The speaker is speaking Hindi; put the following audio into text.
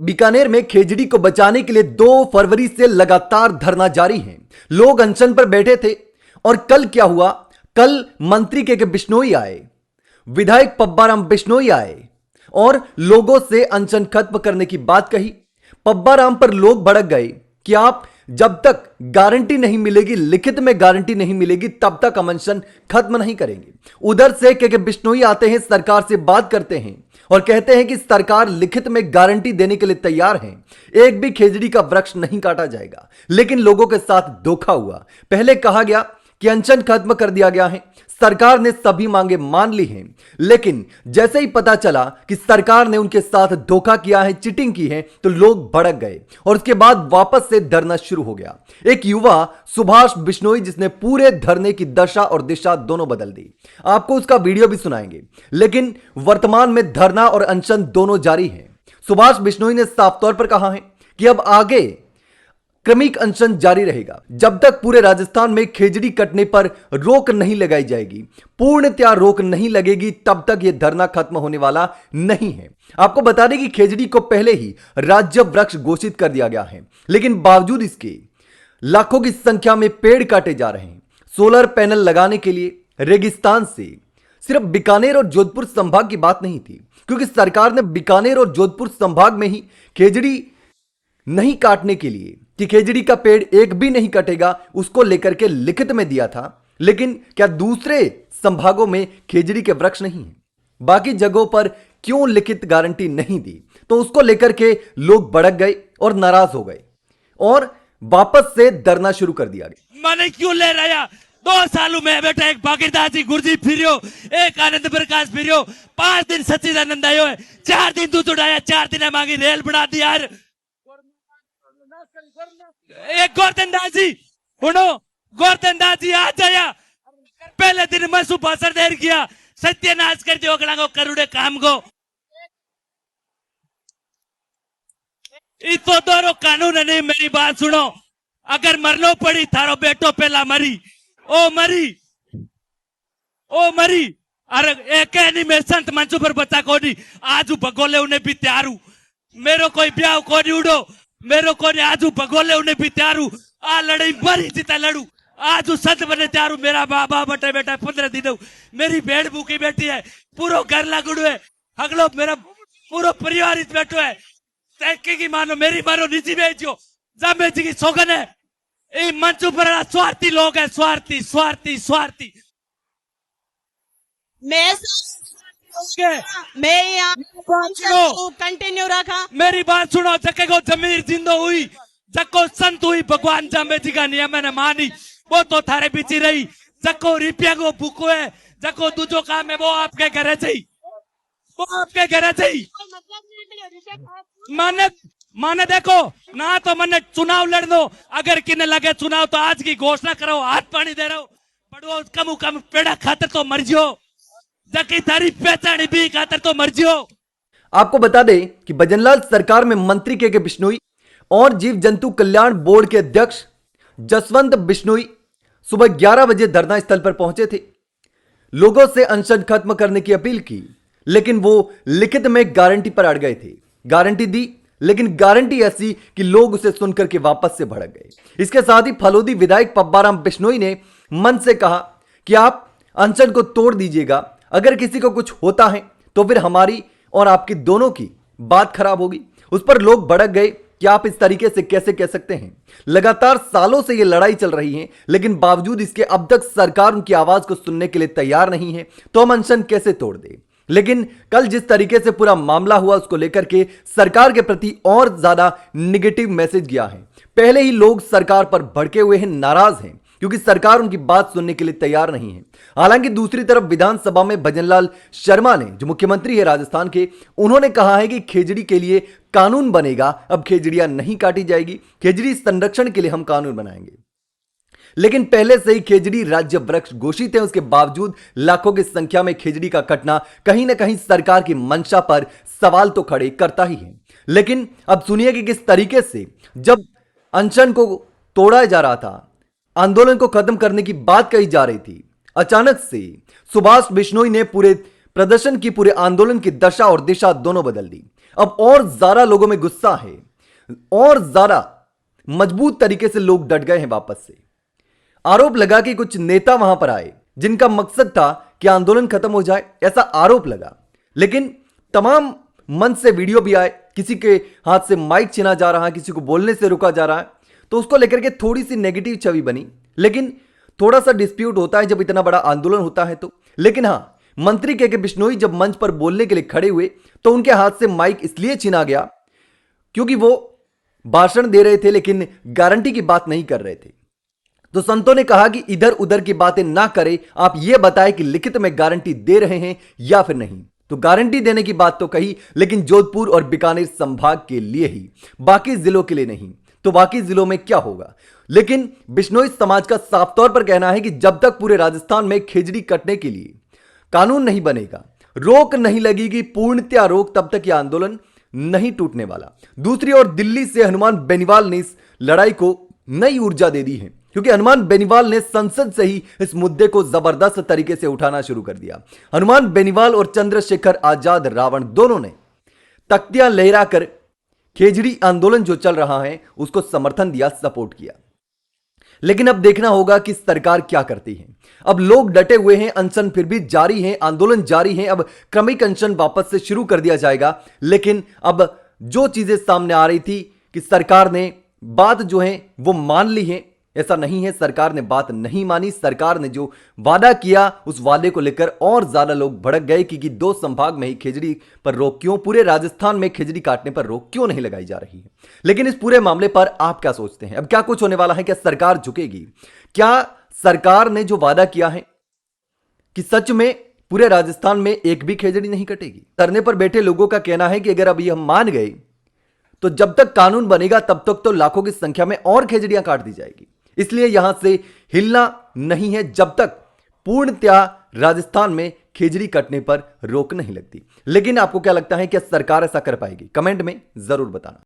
बीकानेर में खेजड़ी को बचाने के लिए 2 फरवरी से लगातार धरना जारी है। लोग अनशन पर बैठे थे और कल क्या हुआ? कल मंत्री के बिश्नोई आए, विधायक पब्बाराम बिश्नोई आए और लोगों से अनशन खत्म करने की बात कही। पब्बाराम पर लोग भड़क गए कि आप जब तक गारंटी नहीं मिलेगी, लिखित में गारंटी नहीं मिलेगी, तब तक हम अनशन खत्म नहीं करेंगे। उधर से के बिश्नोई आते हैं, सरकार से बात करते हैं और कहते हैं कि सरकार लिखित में गारंटी देने के लिए तैयार है, एक भी खेजड़ी का वृक्ष नहीं काटा जाएगा। लेकिन लोगों के साथ धोखा हुआ। पहले कहा गया कि अनशन खत्म कर दिया गया है, सरकार ने सभी मांगे मान ली हैं, लेकिन जैसे ही पता चला कि सरकार ने उनके साथ धोखा किया है, चीटिंग की है, तो लोग भड़क गए और उसके बाद वापस से धरना शुरू हो गया। एक युवा सुभाष बिश्नोई, जिसने पूरे धरने की दशा और दिशा दोनों बदल दी। आपको उसका वीडियो भी सुनाएंगे। लेकिन वर्तमान में धरना और अनशन दोनों जारी है। सुभाष बिश्नोई ने साफ तौर पर कहा है कि अब आगे क्रमिक अनशन जारी रहेगा जब तक पूरे राजस्थान में खेजड़ी कटने पर रोक नहीं लगाई जाएगी, पूर्णतया रोक नहीं लगेगी, तब तक यह धरना खत्म होने वाला नहीं है। आपको बता दें कि खेजड़ी को पहले ही राज्य वृक्ष घोषित कर दिया गया है, लेकिन बावजूद इसके लाखों की संख्या में पेड़ काटे जा रहे हैं। सोलर पैनल लगाने के लिए रेगिस्तान से सिर्फ बीकानेर और जोधपुर संभाग की बात नहीं थी, क्योंकि सरकार ने बीकानेर और जोधपुर संभाग में ही खेजड़ी नहीं काटने के लिए, कि खेजड़ी का पेड़ एक भी नहीं कटेगा, उसको लेकर के लिखित में दिया था। लेकिन क्या दूसरे संभागों में खेजड़ी के वृक्ष नहीं है? बाकी जगहों पर क्यों लिखित गारंटी नहीं दी? तो उसको लेकर के लोग भड़क गए और नाराज हो गए और वापस से धरना शुरू कर दिया गया। मैंने क्यों ले रहा 2 सालों में बेटा, एक भागीरदास जी गुरजी फिरियो, एक आनंद प्रकाश फिरियो, 5 दिन सच्चिदानंद आयो है, 4 दिन दूध उड़ाया, 4 दिन मांगी रेल बढ़ा दी यार। एक गोवर्धनदास जी सुनो, गोवर्धनदास जी आ जाया, पहले दिन मैं सुभाषण देर किया, सत्यानाश कर दियो को करुड़े काम को। इतो दोनों कानून नहीं, मेरी बात सुनो, अगर मरनो पड़ी थारो बेटो पहला मरी, ओ मरी। अरे एक नहीं, मैं संत मंचू पर बच्चा कोनी, आज भगोले उन्हें भी तैयार हूं, मेरो कोई ब्याह कोनी उड़ो, मेरो को आजू भगोले उन्हें भी तैयार हूं, आ लड़ाई मरी जीता लड़ू, आजू संत बने तैयार हूं। मेरा बाबा बटे बेटा 15 दिन, मेरी भेड़ भूखी बैठी है, पूरा घर लागू है, अगलो मेरा पूरा परिवार इस बैठो है, तैके की मानो, मेरी मानो निजी बेचो, जामे जी की सौगन है। ये मंच पर स्वार्थी लोग है, स्वार्थी स्वार्थी स्वार्थी। मैं यहाँ कंटिन्यू रखा। मेरी बात सुनो, जके को जमीर जिंदो हुई, जको संत हुई, भगवान जामे जी का नियम ने मानी, वो तो थारे पीछे रही। जको रुपया को भूखो है, जको दूजो काम है, वो आपके घरे चाहिए, वो आपके घरे चाहिए। माने देखो ना, तो मैंने चुनाव लड़ दो, अगर किन्ने लगे चुनाव तो आज की घोषणा करो, हाथ पानी दे रहे हो, पढ़ो कम पेड़ा खातर तो मर जियो, जकी थारी पहचानी भी खातर तो मर जियो। आपको बता दें कि भजनलाल सरकार में मंत्री के बिश्नोई और जीव जंतु कल्याण बोर्ड के अध्यक्ष जसवंत बिश्नोई सुबह 11 बजे धरना स्थल पर पहुंचे थे। लोगों से अनशन खत्म करने की अपील की, लेकिन वो लिखित में गारंटी पर अड़ गए थे। गारंटी दी, लेकिन गारंटी ऐसी कि लोग उसे सुनकर के वापस से भड़क गए। इसके साथ ही फलोदी विधायक पब्बाराम बिश्नोई ने मन से कहा कि आप अनशन को तोड़ दीजिएगा, अगर किसी को कुछ होता है तो फिर हमारी और आपकी दोनों की बात खराब होगी। उस पर लोग भड़क गए कि आप इस तरीके से कैसे कह सकते हैं? लगातार सालों से यह लड़ाई चल रही है, लेकिन बावजूद इसके अब तक सरकार उनकी आवाज को सुनने के लिए तैयार नहीं है, तो हम अनशन कैसे तोड़ दें? लेकिन कल जिस तरीके से पूरा मामला हुआ, उसको लेकर के सरकार के प्रति और ज्यादा नेगेटिव मैसेज गया है। पहले ही लोग सरकार पर भड़के हुए हैं, नाराज हैं, क्योंकि सरकार उनकी बात सुनने के लिए तैयार नहीं है। हालांकि दूसरी तरफ विधानसभा में भजनलाल शर्मा ने, जो मुख्यमंत्री है राजस्थान के, उन्होंने कहा है कि खेजड़ी के लिए कानून बनेगा, अब खेजड़ियां नहीं काटी जाएगी, खेजड़ी संरक्षण के लिए हम कानून बनाएंगे। लेकिन पहले से ही खेजड़ी राज्य वृक्ष घोषित है, उसके बावजूद लाखों की संख्या में खेजड़ी का कटना कहीं ना कहीं सरकार की मंशा पर सवाल तो खड़े करता ही है। लेकिन अब सुनिए कि किस तरीके से जब अनशन को तोड़ा जा रहा था, आंदोलन को खत्म करने की बात कही जा रही थी, अचानक से सुभाष बिश्नोई ने पूरे प्रदर्शन की, पूरे आंदोलन की दशा और दिशा दोनों बदल दी। अब और ज्यादा लोगों में गुस्सा है और ज्यादा मजबूत तरीके से लोग डट गए हैं वापस से। आरोप लगा कि कुछ नेता वहां पर आए जिनका मकसद था कि आंदोलन खत्म हो जाए, ऐसा आरोप लगा। लेकिन तमाम मंच से वीडियो भी आए, किसी के हाथ से माइक छीना जा रहा है, किसी को बोलने से रुका जा रहा है, तो उसको लेकर के थोड़ी सी नेगेटिव छवि बनी। लेकिन थोड़ा सा डिस्प्यूट होता है जब इतना बड़ा आंदोलन होता है तो। लेकिन हां, मंत्री के बिश्नोई जब मंच पर बोलने के लिए खड़े हुए तो उनके हाथ से माइक इसलिए छीना गया क्योंकि वो भाषण दे रहे थे लेकिन गारंटी की बात नहीं कर रहे थे। तो संतों ने कहा कि इधर उधर की बातें ना करें, आप यह बताएं कि लिखित में गारंटी दे रहे हैं या फिर नहीं। तो गारंटी देने की बात तो कही, लेकिन जोधपुर और बीकानेर संभाग के लिए ही, बाकी जिलों के लिए नहीं। तो बाकी जिलों में क्या होगा? लेकिन बिश्नोई समाज का साफ तौर पर कहना है कि जब तक पूरे राजस्थान में खेजड़ी कटने के लिए कानून नहीं बनेगा, रोक नहीं लगेगी, पूर्णतया रोक, तब तक यह आंदोलन नहीं टूटने वाला। दूसरी ओर दिल्ली से हनुमान बेनीवाल ने इस लड़ाई को नई ऊर्जा दे दी है, क्योंकि हनुमान बेनीवाल ने संसद से ही इस मुद्दे को जबरदस्त तरीके से उठाना शुरू कर दिया। हनुमान बेनीवाल और चंद्रशेखर आजाद रावण दोनों ने तख्तियां लहराकर खेजड़ी आंदोलन जो चल रहा है उसको समर्थन दिया, सपोर्ट किया। लेकिन अब देखना होगा कि सरकार क्या करती है। अब लोग डटे हुए हैं, अनशन फिर भी जारी है, आंदोलन जारी है। अब क्रमिक अनशन वापस से शुरू कर दिया जाएगा। लेकिन अब जो चीजें सामने आ रही थी कि सरकार ने बात जो है वो मान ली है, ऐसा नहीं है सरकार ने बात नहीं मानी। सरकार ने जो वादा किया उस वादे को लेकर और ज्यादा लोग भड़क गए कि दो संभाग में ही खेजड़ी पर रोक क्यों, पूरे राजस्थान में खेजड़ी काटने पर रोक क्यों नहीं लगाई जा रही है। लेकिन इस पूरे मामले पर आप क्या सोचते हैं? अब क्या कुछ होने वाला है? क्या सरकार झुकेगी? क्या सरकार ने जो वादा किया है कि सच में पूरे राजस्थान में एक भी खेजड़ी नहीं कटेगी? धरने पर बैठे लोगों का कहना है कि अगर अब यह मान गए तो जब तक कानून बनेगा तब तक तो लाखों की संख्या में और खेजड़ियां काट दी जाएगी। इसलिए यहां से हिलना नहीं है जब तक पूर्णतया राजस्थान में खेजड़ी कटने पर रोक नहीं लगती। लेकिन आपको क्या लगता है कि सरकार ऐसा कर पाएगी? कमेंट में जरूर बताना।